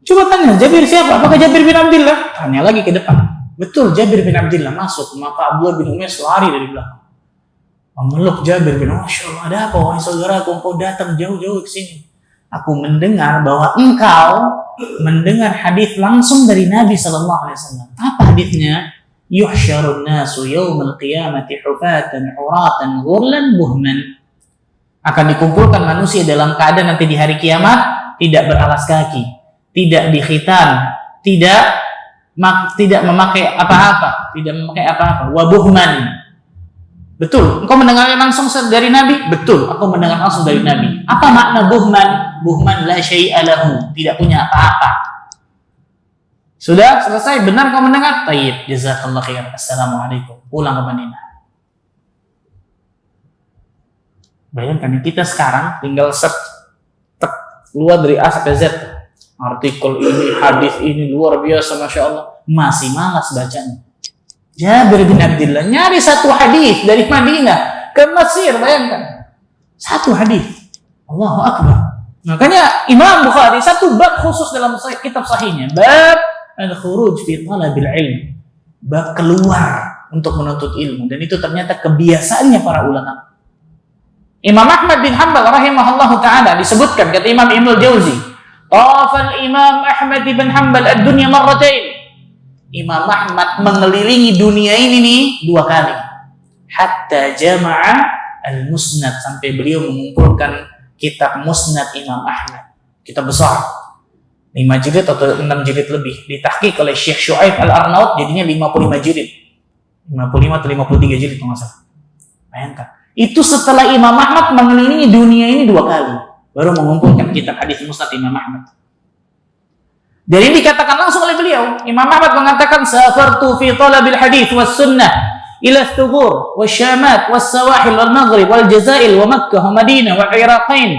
Coba tanya, Jabir siapa? Apakah Jabir bin Abdullah? Tanya lagi ke depan. Betul, Jabir bin Abdullah masuk, maka Abdullah bin Unais lari dari belakang. Memeluk Jabir bin, Masya Allah, ada apa? Wahai saudaraku, engkau datang jauh-jauh ke sini. Aku mendengar bahwa engkau mendengar hadis langsung dari Nabi SAW. Apa hadisnya? Yuhsyarun nasu yawmal qiyamati hufatan uratan ghurlan buhman. Akan dikumpulkan manusia dalam keadaan nanti di hari kiamat tidak beralas kaki, tidak dikhitan, tidak memakai apa-apa, wa buhman. Betul, engkau mendengarnya langsung dari Nabi? Betul, aku mendengar langsung dari Nabi. Apa makna buhman? Buhman la syai'a lahu, tidak punya apa-apa. Sudah selesai, benar kau mendengar? Tayyib, jazakallah khair. Assalamualaikum. Pulang ke Madinah. Bayangkan kita sekarang tinggal keluar dari A sampai Z. Artikel ini, hadis ini luar biasa, Masya Allah. Masih malas bacanya. Jabir bin Abdullah nyari satu hadis dari Madinah ke Mesir, bayangkan. Satu hadis. Allahu Akbar. Makanya Imam Bukhari satu bab khusus dalam kitab sahihnya. Bab al-khuruj fi talabil ilm, bab keluar untuk menuntut ilmu, dan itu ternyata kebiasaannya para ulama. Imam Ahmad bin Hanbal rahimahullahu taala disebutkan kata Imam Ibnu Jauzi, "Tafal Imam Ahmad bin Hanbal ad-dunya marratain." Imam Ahmad mengelilingi dunia ini nih 2 kali. Hatta jama'a al-musnad, sampai beliau mengumpulkan kitab Musnad Imam Ahmad. Kitab besar. 5 jilid atau 6 jilid lebih, ditahqiq oleh Syekh Syuaib Al-Arnaud, jadinya 55 jilid. 55 atau 53 jilid kalau nggak salah. Bayangkan. Itu setelah Imam Ahmad mengelilingi dunia ini 2 kali, baru mengumpulkan kitab hadis Musnad Imam Ahmad. Jadi dikatakan langsung oleh beliau, Imam Ahmad mengatakan, "Safartu fi talabil hadis was sunnah ila Thughur wa Syamat was Sawahil wal Maghrib wal Jazair wa Makkah wa Madinah wa Iraqain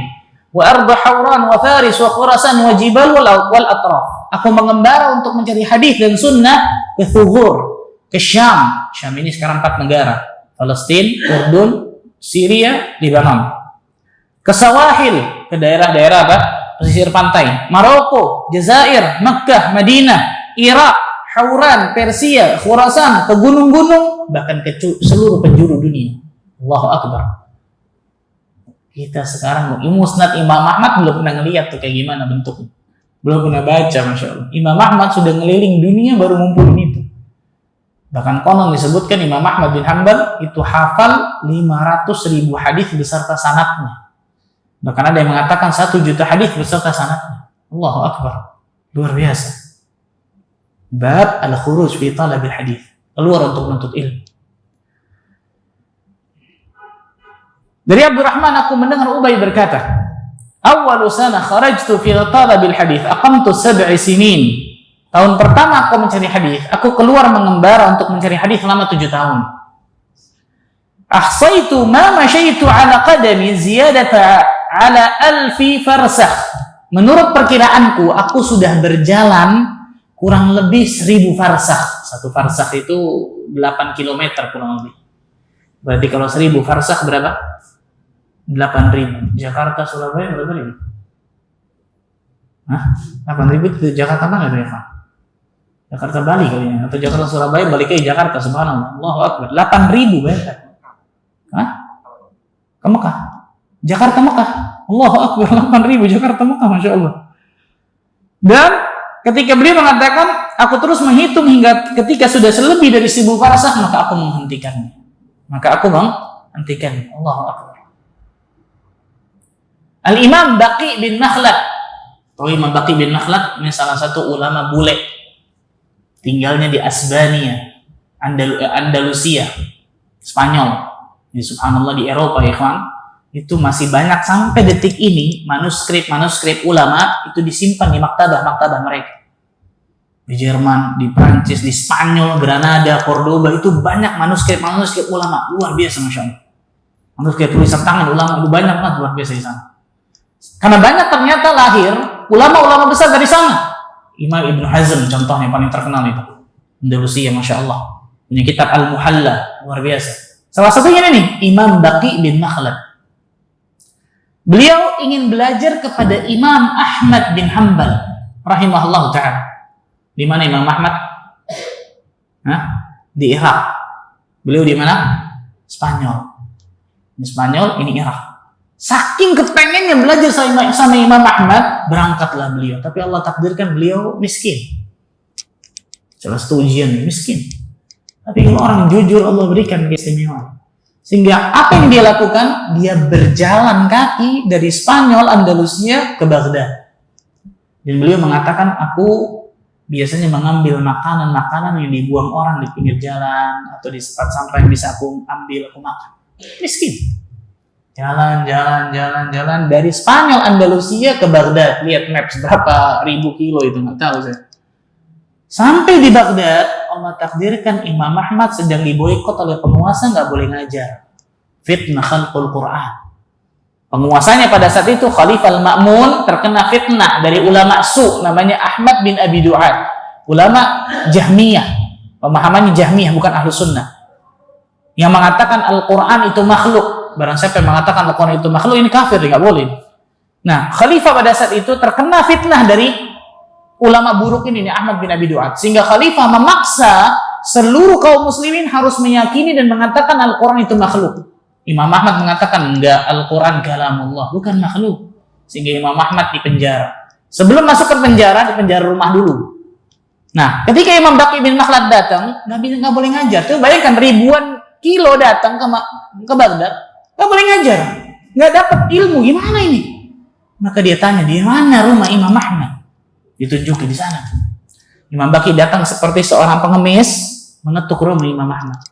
wa arda Hauran wa Faris wa Khurasan wa Jibal wal atraf." Aku mengembara untuk mencari hadis dan sunnah ke Thughur, ke Syam. Syam ini sekarang 4 negara. Palestina, Urdun, Syria, Lebanon. Ke Sawahil, ke daerah-daerah apa? pesisir pantai, Maroko, Jazair, Makkah, Madinah, Irak, Hauran, Persia, Khurasan, ke gunung-gunung, bahkan ke seluruh penjuru dunia. Allahu Akbar. Kita sekarang Musnad Imam Ahmad belum pernah ngeliat tuh kayak gimana bentuknya. Belum pernah baca, Masya Allah. Imam Ahmad sudah ngeliling dunia baru ngumpulin itu. Bahkan konon disebutkan Imam Ahmad bin Hanbal itu hafal 500.000 hadis beserta sanadnya. Bahkan ada yang mengatakan 1 juta hadis beserta sanadnya. Allahu Akbar. Luar biasa. Bab al-khuruj fi talabil hadis. Keluar untuk menuntut ilmu. Dari Abdurrahman aku mendengar Ubay berkata, "Awwalu sana kharajtu fi talabil hadis, aqamtu 7 sinin." Tahun pertama aku mencari hadis, aku keluar mengembara untuk mencari hadis selama 7 tahun. Ahsaitu ma masyaitu ala qadami ziyadata ala 1000 farsakh. Menurut perkiraanku, aku sudah berjalan kurang lebih 1000 farsakh. 1 farsakh itu 8 km kurang lebih. Berarti kalau 1000 farsakh berapa? 8.000. Jakarta Surabaya berapa ribu? Hah? 8.000 itu Jakarta mana itu ya, Pak? Jakarta Bali kali ya, atau Jakarta Surabaya balik ke Jakarta, subhanallah. Allahu Akbar. 8.000 bayangkan. Hah? Ke Mekah. Jakarta Mekah. Allahu Akbar, 8.000 Jakarta Mekah, Masya Allah. Dan ketika beliau mengatakan, aku terus menghitung hingga ketika sudah selebih dari 1000 farsakh, maka aku menghentikannya. Allahu Akbar. Al-Imam Baqi bin Makhlad. Tahu Imam Baqi bin Makhlad? Ini salah satu ulama bule. Tinggalnya di Asbania, Andalusia, Spanyol. Jadi subhanallah di Eropa ya kawan. Itu masih banyak sampai detik ini manuskrip ulama itu disimpan di maktabah mereka. Di Jerman, di Prancis, di Spanyol, Granada, Cordoba itu banyak manuskrip ulama, luar biasa Masya Allah. Manuskrip tulisan tangan ulama itu banyak banget, luar biasa di sana. Karena banyak ternyata lahir ulama-ulama besar dari sana. Imam Ibn Hazm contohnya paling terkenal itu. Andalusia, Masya Allah. Punya kitab Al-Muhalla, luar biasa. Salah satunya ini, Imam Baqi bin Makhlad. Beliau ingin belajar kepada Imam Ahmad bin Hanbal, rahimahullah ta'ala. Di mana Imam Ahmad? Di Irak. Beliau di mana? Spanyol. Ini Spanyol, ini Irak. Saking kepengennya belajar sama Imam Ahmad, berangkatlah beliau. Tapi Allah takdirkan beliau miskin. Salah satu ujian, miskin. Tapi kalau orang jujur, Allah berikan keistimewaan. Sehingga apa yang dia lakukan? Dia berjalan kaki dari Spanyol, Andalusia ke Baghdad. Dan beliau mengatakan, aku biasanya mengambil makanan-makanan yang dibuang orang di pinggir jalan atau di tempat sampah yang bisa aku ambil, aku makan. Miskin. Jalan dari Spanyol Andalusia ke Baghdad. Lihat maps berapa ribu kilo itu, nggak tahu saya. Sampai di Baghdad, Allah takdirkan Imam Ahmad sedang diboikot oleh penguasa, nggak boleh ngajar. Fitnah khalqul Quran. Penguasanya pada saat itu Khalifah Al-Ma'mun terkena fitnah dari ulama su namanya Ahmad bin Abi Du'ad. Ulama Jahmiyah. Pemahamannya Jahmiyah bukan Ahlus Sunnah. Yang mengatakan Al-Quran itu makhluk. Barang siapa yang mengatakan Al-Quran itu makhluk, ini kafir, nggak boleh. Nah, Khalifah pada saat itu terkena fitnah dari ulama buruk ini, Ahmad bin Abi Du'ad. Sehingga Khalifah memaksa seluruh kaum muslimin harus meyakini dan mengatakan Al-Quran itu makhluk. Imam Ahmad mengatakan, enggak, Al-Quran kalamullah, bukan makhluk. Sehingga Imam Ahmad dipenjara. Sebelum masuk ke penjara, di penjara rumah dulu. Nah, ketika Imam Baqi bin Makhlad datang, nggak boleh ngajar. Tuh bayangkan ribuan kilo datang ke Baghdad, nggak boleh ngajar, nggak dapat ilmu, gimana ini? Maka dia tanya, di mana rumah Imam Ahmad? Ditunjukin di sana. Imam Baqi datang seperti seorang pengemis, mengetuk rumah Imam Ahmad.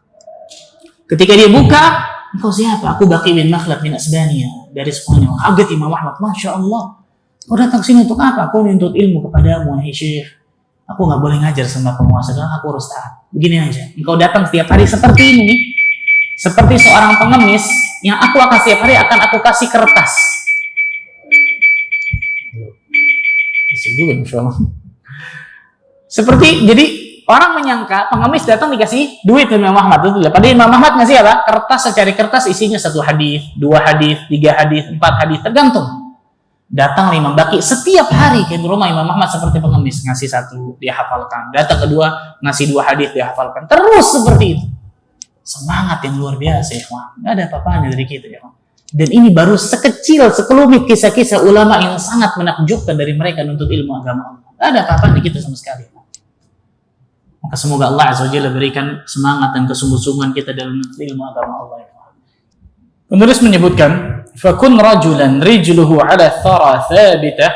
Ketika dia buka, engkau siapa? Aku Baqi bin Makhlad bin Asbania dari Spanyol. Kaget Imam Ahmad, Masya Allah. Kau datang sini untuk apa? Aku menuntut ilmu kepadamu, wahai Syekh. Aku nggak boleh ngajar sama penguasa, karena aku harus taat. Begini aja, engkau datang setiap hari seperti ini, seperti seorang pengemis, yang aku akan setiap hari akan aku kasih kertas. Bisa juga, Masya Allah. Seperti, jadi orang menyangka pengemis datang dikasih duit ke Imam Ahmad. Padahal Imam Ahmad ngasih apa? Kertas, secari kertas isinya 1 hadis, 2 hadis, 3 hadis, 4 hadis, tergantung. Datang Imam Baqi setiap hari ke rumah Imam Ahmad seperti pengemis, ngasih satu dia hafalkan, datang kedua ngasih 2 hadis dia hafalkan, terus seperti itu. Semangat yang luar biasa ya, nggak ada apa-apanya dari kita ya. Dan ini baru sekecil sekelumit kisah-kisah ulama yang sangat menakjubkan dari mereka menuntut ilmu agama Allah. Nggak ada apa-apa di kita sama sekali. Maka semoga Allah Azza wa Jalla berikan semangat dan kesungguh-sungguhan kita dalam menuntut ilmu agama Allah. Penulis menyebutkan, fakun rajulan rijluhu ala thara thabitah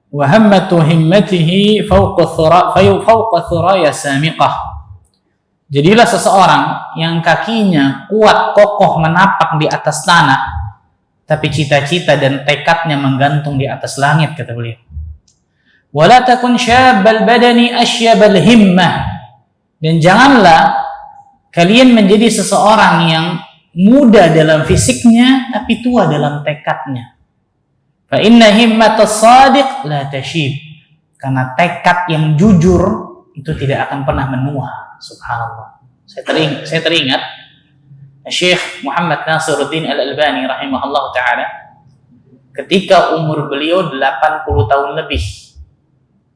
wa hammatu himmatihi fawqa thuraya samiqah. Jadilah seseorang yang kakinya kuat kokoh menapak di atas tanah, tapi cita-cita dan tekadnya menggantung di atas langit, kata beliau. Wala takun syabbal badani asyyabal himmah. Dan janganlah kalian menjadi seseorang yang muda dalam fisiknya tapi tua dalam tekadnya. Fa inna himmatas shadiq la tashib. Karena tekad yang jujur itu tidak akan pernah menua. Subhanallah. Saya teringat Syekh Muhammad Nasiruddin Al-Albani rahimahullah taala ketika umur beliau 80 tahun lebih.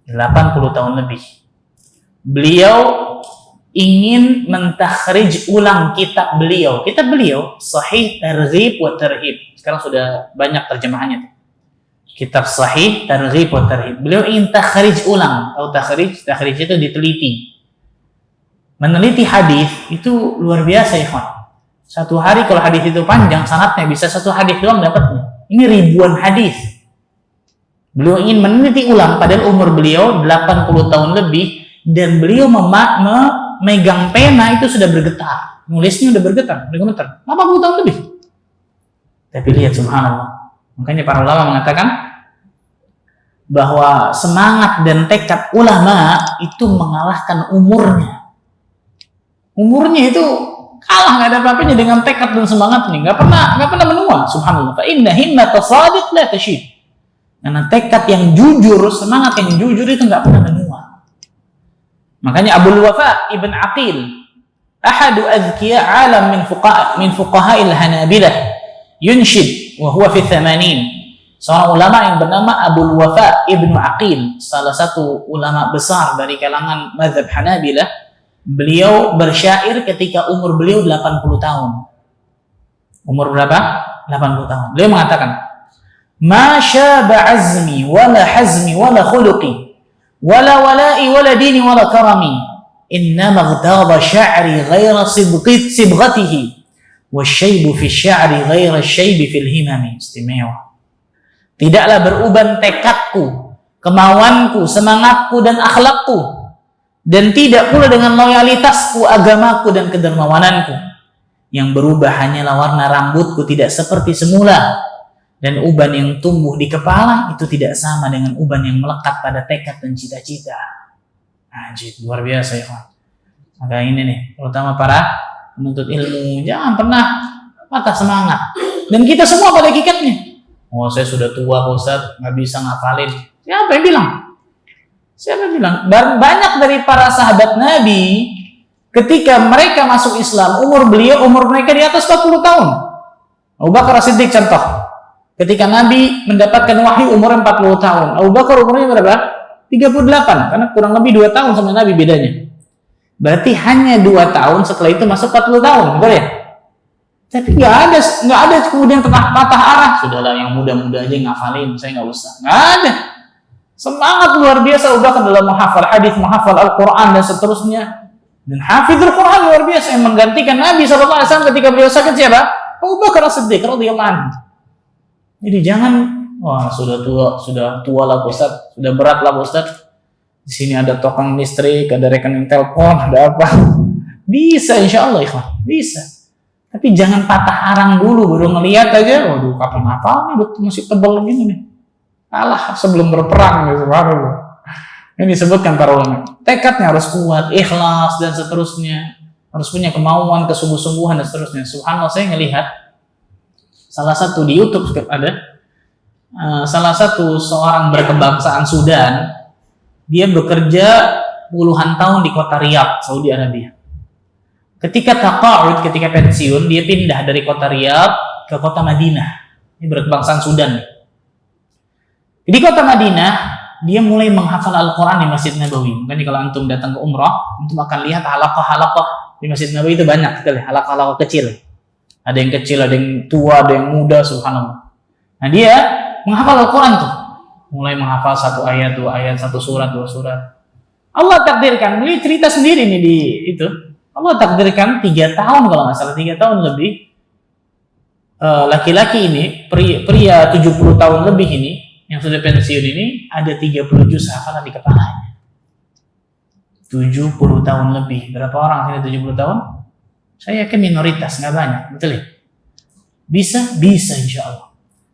80 tahun lebih. Beliau ingin mentakhrij ulang kitab beliau. Kitab beliau Sahih Targhib wa Tarhib. Sekarang sudah banyak terjemahannya. Kitab Sahih Targhib wa Tarhib. Beliau ingin takhrij ulang. Tahu takhrij? Takhrij itu diteliti. Meneliti hadis itu luar biasa ya, kawan. Satu hari kalau hadis itu panjang, sanadnya bisa 1 hadis doang dapatnya. Ini ribuan hadis. Beliau ingin meneliti ulang padahal umur beliau 80 tahun lebih dan beliau memegang pena itu sudah bergetar. Nulisnya udah bergetar, udah gemetar. 80 tahun lebih. Tapi lihat subhanallah. Makanya para ulama mengatakan bahwa semangat dan tekad ulama itu mengalahkan umurnya. Umurnya itu kalah, nggak ada apa-apanya dengan tekad dan semangatnya, nggak pernah menua. Subhanallah. Fa inna himmatas shadiq la tashib. Karena tekad yang jujur, semangat yang jujur itu nggak pernah menua. Makanya Abul Wafa Ibn Aqil, ahadu azkiya alam min fuqaha'il Hanabilah, yunshid wa huwa fi 80. Seorang ulama yang bernama Abul Wafa Ibn Aqil, salah satu ulama besar dari kalangan mazhab Hanabilah. Beliau bersyair ketika umur beliau 80 tahun. Umur berapa? 80 tahun. Beliau mengatakan, "Ma syaba azmi wala hazmi wala khuluqi wala wala'i wala dini wala karami. Innama ghadaba sya'ri ghaira sibghatihi wasyaibu fi sya'ri ghaira syaibi fil himami." Istimewa. Tidaklah beruban tekadku, kemauanku, semangatku dan akhlakku, dan tidak pula dengan loyalitasku, agamaku dan kedermawananku. Yang berubah hanyalah warna rambutku tidak seperti semula, dan uban yang tumbuh di kepala itu tidak sama dengan uban yang melekat pada tekad dan cita-cita. Ajib, luar biasa ya kawan. Maka ini nih, terutama para penuntut ilmu, jangan pernah patah semangat. Dan kita semua pada hakikatnya, oh saya sudah tua Ustaz, nggak bisa ngafalin. Siapa yang bilang? Siapa bilang? Banyak dari para sahabat Nabi ketika mereka masuk Islam, umur mereka di atas 40 tahun. Abu Bakar As-Siddiq contoh. Ketika Nabi mendapatkan wahyu umur 40 tahun. Abu Bakar umurnya berapa? 38, karena kurang lebih 2 tahun sama Nabi bedanya. Berarti hanya 2 tahun setelah itu masuk 40 tahun, betul ya? Tapi nggak ada kemudian patah arah. Sudahlah yang muda-muda aja ngafalin, saya nggak usah. Nggak ada. Semangat luar biasa Abu Bakar dalam menghafal hadis, menghafal Al-Quran dan seterusnya. Dan hafizul Quran luar biasa yang menggantikan Nabi SAW ketika beliau sakit siapa? Abu Bakar As-Siddiq radhiyallahu anhu. Jadi jangan, wah sudah tua lah Ustaz, sudah berat lah Ustaz. Di sini ada tukang listrik, ada rekening telepon, ada apa? Bisa insya Allah ikhwan, bisa. Tapi jangan patah arang dulu baru ngelihat aja. Waduh, kapan nih masih tebal gini nih. Kalah sebelum berperang gitu, baru. Ini disebutkan para ulama. Tekadnya harus kuat, ikhlas dan seterusnya. Harus punya kemauan, kesungguh-sungguhan dan seterusnya. Subhanallah, saya ngelihat salah satu di YouTube ada salah satu seorang berkebangsaan Sudan. Dia bekerja puluhan tahun di kota Riyadh, Saudi Arabia. Ketika taqa'ud, ketika pensiun, dia pindah dari kota Riyadh ke kota Madinah. Ini berkebangsaan Sudan. Di kota Madinah, dia mulai menghafal Al-Quran di Masjid Nabawi. Makanya kalau antum datang ke umrah, antum akan lihat halaqah-halaqah di Masjid Nabawi itu banyak sekali, halaqah-halaqah kecil. Ada yang kecil, ada yang tua, ada yang muda, subhanallah. Nah dia menghafal Al-Quran tuh. Mulai menghafal 1 ayat, 2 ayat, 1 surat, 2 surat. Allah takdirkan, beliau cerita sendiri nih di itu. Allah takdirkan 3 tahun kalau nggak salah, 3 tahun lebih. Laki-laki ini, pria 70 tahun lebih ini, yang sudah pensiun ini, ada 30 juz hafalan di kepalanya. 70 tahun lebih. Berapa orang sini 70 tahun? Saya yakin minoritas, nggak banyak. Betul ya? Bisa insya Allah.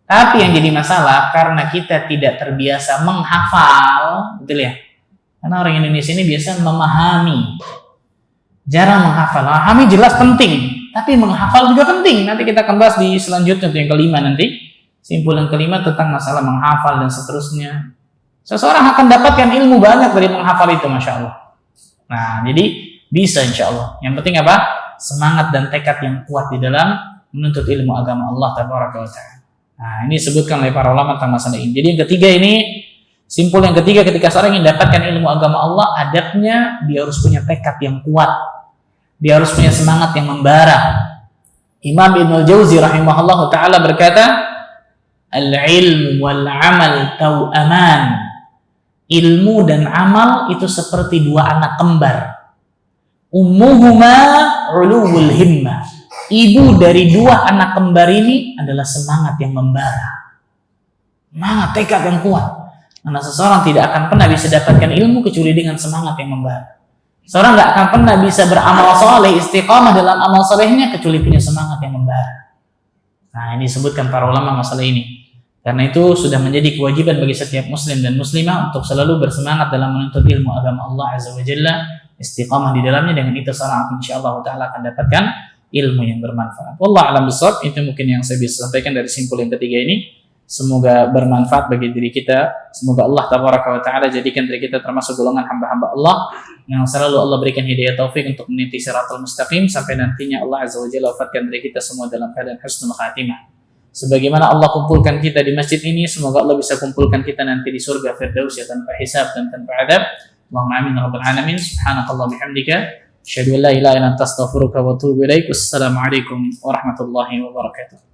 Tapi yang jadi masalah, karena kita tidak terbiasa menghafal, betul ya? Karena orang Indonesia ini biasa memahami. Jarang menghafal. Memahami jelas penting. Tapi menghafal juga penting. Nanti kita akan bahas di selanjutnya, yang kelima nanti. Simpulan kelima tentang masalah menghafal dan seterusnya. Seseorang akan dapatkan ilmu banyak dari menghafal itu, Masya Allah. Nah, jadi bisa insya Allah. Yang penting apa? Semangat dan tekad yang kuat di dalam menuntut ilmu agama Allah Tabaraka wa Ta'ala. Nah, ini disebutkan oleh para ulama tentang masalah ini. Jadi yang ketiga ini, simpul yang ketiga ketika seorang ingin mendapatkan ilmu agama Allah, adabnya dia harus punya tekad yang kuat. Dia harus punya semangat yang membara. Imam Ibnul Jauzi rahimahullah ta'ala berkata, al-ilmu wal-amal tau'aman. Ilmu dan amal itu seperti 2 anak kembar. Ummuhuma uluwul himmah. Ibu dari 2 anak kembar ini adalah semangat yang membara. Semangat, tekad yang kuat. Karena seseorang tidak akan pernah bisa dapatkan ilmu kecuali dengan semangat yang membara. Seorang nggak akan pernah bisa beramal soleh, istiqamah dalam amal solehnya kecuali punya semangat yang membara. Nah, ini disebutkan para ulama masalah ini. Karena itu sudah menjadi kewajiban bagi setiap muslim dan muslimah untuk selalu bersemangat dalam menuntut ilmu agama Allah Azza wa Jalla, istiqamah di dalamnya. Dengan itu seorang insyaallah taala akan dapatkan ilmu yang bermanfaat. Wallahu a'lam bishawab. Itu mungkin yang saya bisa sampaikan dari simpul yang ketiga ini. Semoga bermanfaat bagi diri kita. Semoga Allah Tabaraka wa Ta'ala jadikan diri kita termasuk golongan hamba-hamba Allah yang selalu Allah berikan hidayah taufik untuk meniti siratal mustaqim sampai nantinya Allah Azza wa Jalla wafatkan diri kita semua dalam keadaan husnul khatimah. Sebagaimana Allah kumpulkan kita di masjid ini, semoga Allah bisa kumpulkan kita nanti di surga Firdaus ya, tanpa hisab dan tanpa adab. Allahumma amin ya rabbal alamin. Subhanakallah bihamdika asyhadu an la ilaha illa anta astaghfiruka wa atubu ilaik. Wassalamualaikum warahmatullahi wabarakatuh.